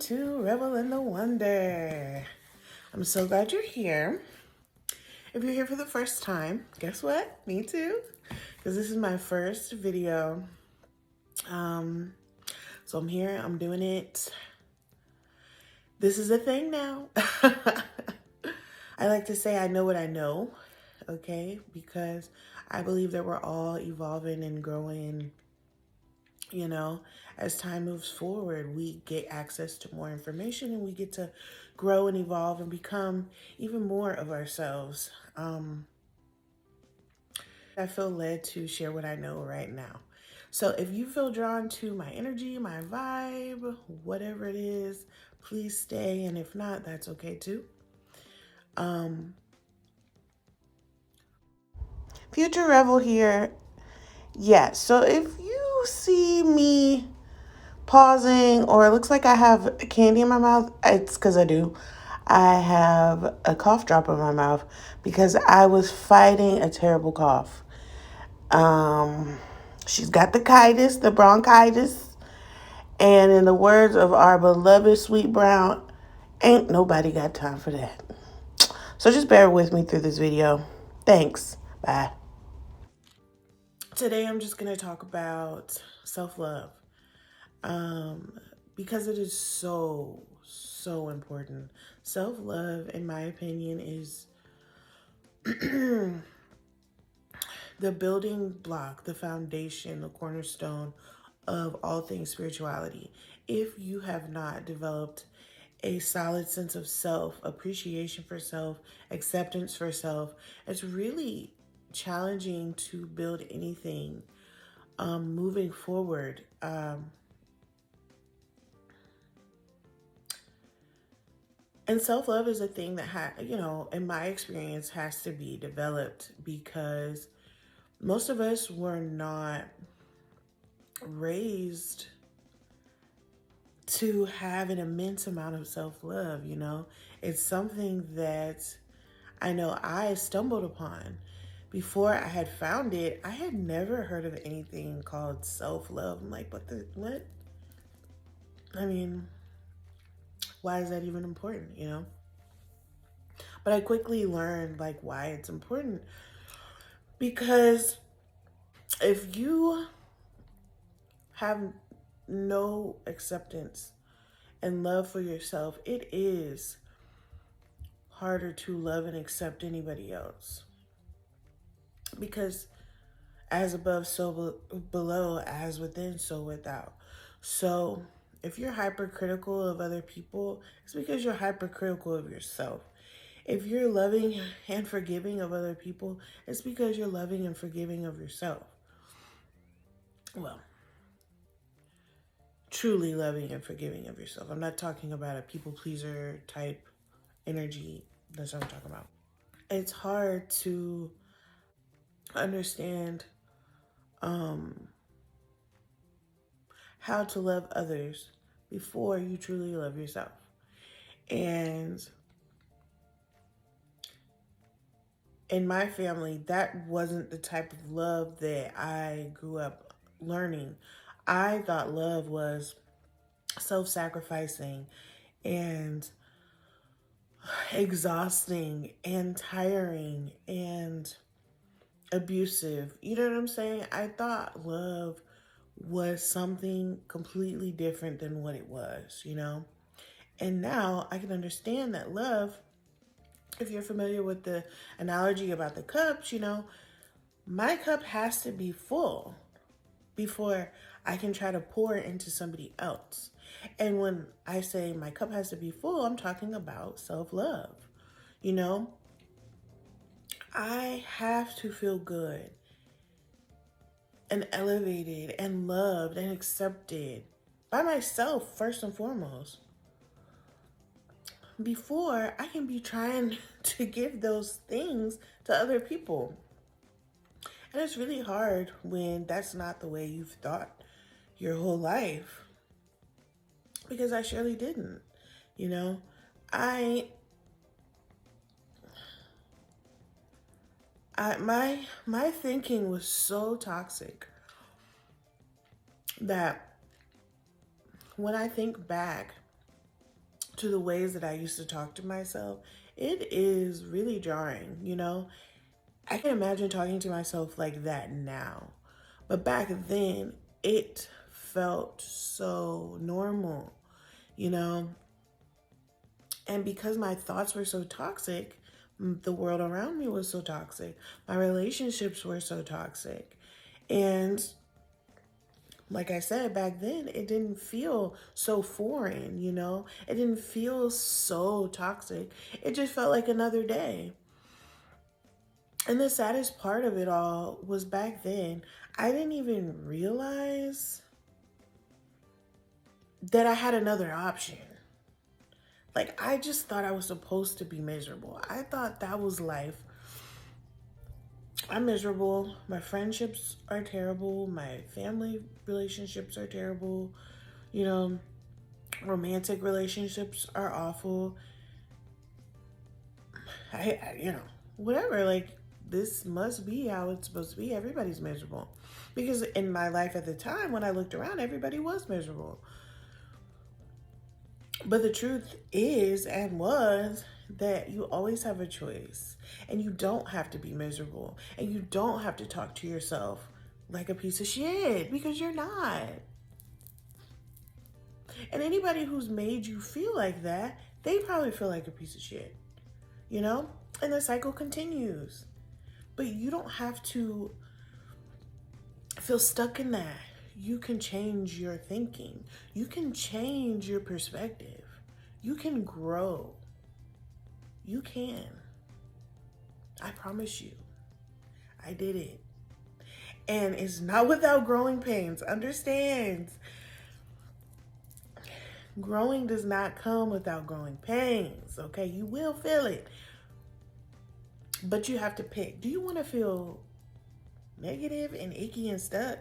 to Revel in the Wonder. I'm so glad you're here. If you're here for the first time, guess what? Me too. Because this is my first video. So I'm here, I'm doing it. This is a thing now. I like to say I know what I know, okay? Because I believe that we're all evolving and growing. As time moves forward, we get access to more information and we get to grow and evolve and become even more of ourselves. I feel led to share what I know right now. So if you feel drawn to my energy, my vibe, whatever it is, please stay. And if not, that's okay too. Future Revel here. Yes. So if you see me pausing or it looks like I have candy in my mouth, it's because I do. I have a cough drop in my mouth because I was fighting a terrible cough. She's got the bronchitis, and in the words of our beloved Sweet Brown, ain't nobody got time for that. So just bear with me through this video. Thanks. Bye. Today I'm just going to talk about self-love. Because it is so important. Self-love, in my opinion, is the building block, the foundation, the cornerstone of all things spirituality. If you have not developed a solid sense of self, appreciation for self, acceptance for self, it's really challenging to build anything moving forward. And self-love is a thing that, in my experience, has to be developed because most of us were not raised to have an immense amount of self-love. It's something that I know I stumbled upon. Before I had found it, I had never heard of anything called self-love. I'm like, what? I mean, why is that even important, But I quickly learned why it's important. Because if you have no acceptance and love for yourself, it is harder to love and accept anybody else. Because as above, so below, as within, so without. So if you're hypercritical of other people, it's because you're hypercritical of yourself. If you're loving and forgiving of other people, it's because you're loving and forgiving of yourself. Well, truly loving and forgiving of yourself. I'm not talking about a people pleaser type energy. That's what I'm talking about. It's hard to understand how to love others before you truly love yourself. And in my family, that wasn't the type of love that I grew up learning. I thought love was self-sacrificing and exhausting and tiring and abusive. You know what I'm saying? I thought love was something completely different than what it was, And now I can understand that love, if you're familiar with the analogy about the cups, my cup has to be full before I can try to pour into somebody else. And when I say my cup has to be full, I'm talking about self-love. I have to feel good and elevated and loved and accepted by myself first and foremost before I can be trying to give those things to other people. And it's really hard when that's not the way you've thought your whole life, because I surely didn't. I my thinking was so toxic that when I think back to the ways that I used to talk to myself, it is really jarring, you know? I can imagine talking to myself like that now. But back then, it felt so normal, you know? And because my thoughts were so toxic, the world around me was so toxic. My relationships were so toxic. And like I said, back then, it didn't feel so foreign, you know? It didn't feel so toxic. It just felt like another day. And the saddest part of it all was back then, I didn't even realize that I had another option. Like, I just thought I was supposed to be miserable. I thought that was life. I'm miserable. My friendships are terrible. My family relationships are terrible. You know, romantic relationships are awful. You know, whatever. Like, this must be how it's supposed to be. Everybody's miserable. Because in my life at the time, when I looked around, everybody was miserable. But the truth is and was that you always have a choice. And you don't have to be miserable. And you don't have to talk to yourself like a piece of shit, because you're not. And anybody who's made you feel like that, they probably feel like a piece of shit, you know? And the cycle continues. But you don't have to feel stuck in that. You can change your thinking. You can change your perspective. You can grow. You can. I promise you. I did it. And it's not without growing pains. Understand? Growing does not come without growing pains, okay? You will feel it. But you have to pick. Do you want to feel negative and icky and stuck?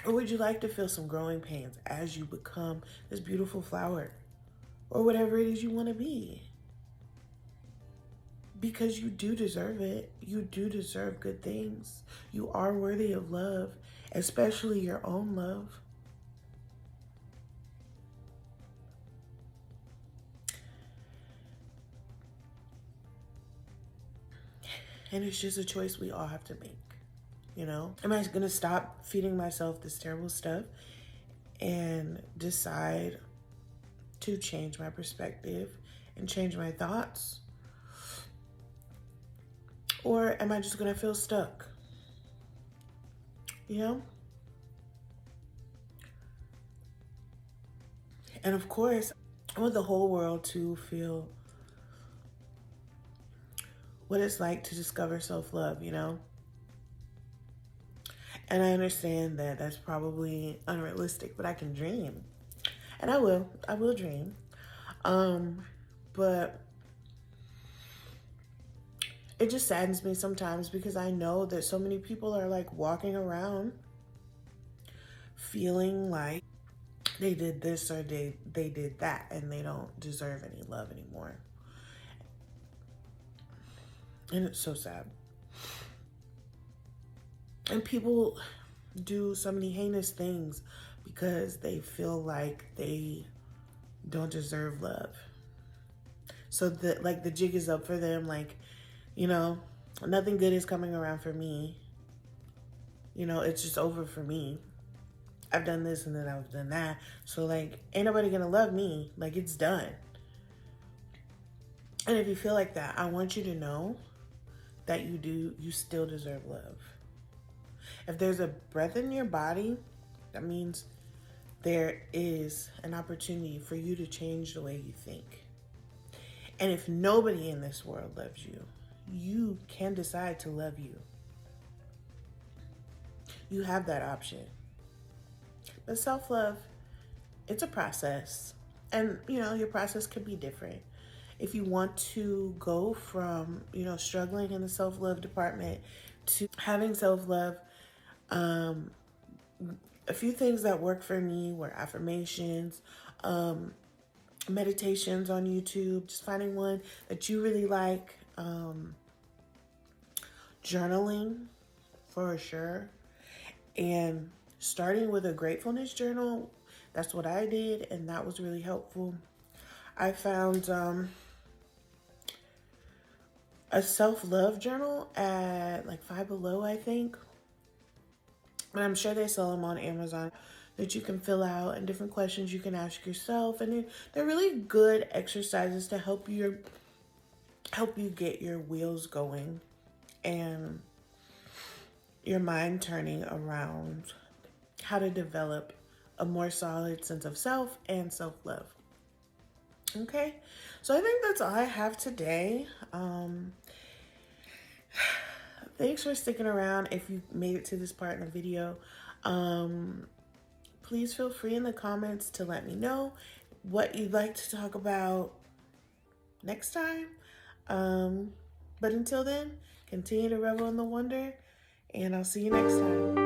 Or would you like to feel some growing pains as you become this beautiful flower? Or whatever it is you want to be? Because you do deserve it. You do deserve good things. You are worthy of love, especially your own love. And it's just a choice we all have to make, you know? Am I gonna stop feeding myself this terrible stuff and decide to change my perspective and change my thoughts? Or am I just gonna feel stuck? You know? And of course, I want the whole world to feel what it's like to discover self-love, you know? And I understand that that's probably unrealistic, but I can dream. And I will. I will dream. But it just saddens me sometimes because I know that so many people are like walking around feeling like they did this or they did that and they don't deserve any love anymore. And it's so sad. And people do so many heinous things because they feel like they don't deserve love. So that like the jig is up for them, like, you know, nothing good is coming around for me. You know, it's just over for me. I've done this and then I've done that. So like ain't nobody gonna love me. Like it's done. And if you feel like that, I want you to know that you still deserve love. If there's a breath in your body, that means there is an opportunity for you to change the way you think. And if nobody in this world loves you, you can decide to love you. You have that option. But self-love, it's a process. And, you know, your process could be different. If you want to go from, you know, struggling in the self-love department to having self-love, a few things that worked for me were affirmations, meditations on YouTube, just finding one that you really like, journaling for sure, and starting with a gratefulness journal. That's what I did, and that was really helpful. I found a self-love journal at like Five Below, I think. And I'm sure they sell them on Amazon that you can fill out and different questions you can ask yourself. And they're really good exercises to help you get your wheels going and your mind turning around how to develop a more solid sense of self and self-love. Okay, so I think that's all I have today. Thanks for sticking around. If you made it to this part in the video, please feel free in the comments to let me know what you'd like to talk about next time. But until then, continue to revel in the wonder, and I'll see you next time.